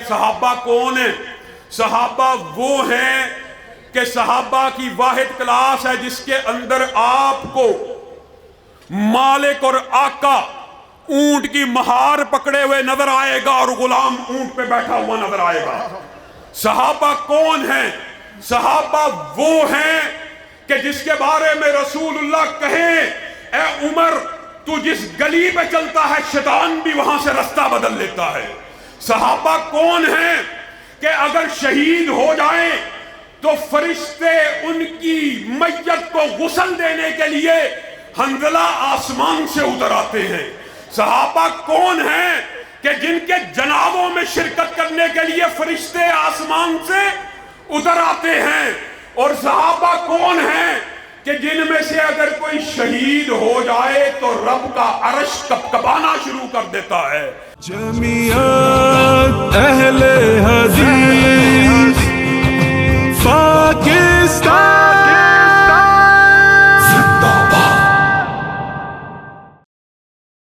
صحابہ کون ہیں؟ صحابہ وہ ہیں کہ صحابہ کی واحد کلاس ہے جس کے اندر آپ کو مالک اور آقا اونٹ کی مہار پکڑے ہوئے نظر آئے گا اور غلام اونٹ پہ بیٹھا ہوا نظر آئے گا۔ صحابہ کون ہیں؟ صحابہ وہ ہیں کہ جس کے بارے میں رسول اللہ کہیں اے عمر تو جس گلی پہ چلتا ہے شیطان بھی وہاں سے رستہ بدل لیتا ہے۔ صحابہ کون ہیں کہ اگر شہید ہو جائیں تو فرشتے ان کی میت کو غسل دینے کے لیے حنظلہ آسمان سے اتر آتے ہیں۔ صحابہ کون ہیں کہ جن کے جنازوں میں شرکت کرنے کے لیے فرشتے آسمان سے اتر آتے ہیں؟ اور صحابہ کون ہیں کہ جن میں سے اگر کوئی شہید ہو جائے تو رب کا عرش کپکپانا شروع کر دیتا ہے۔ جمعیت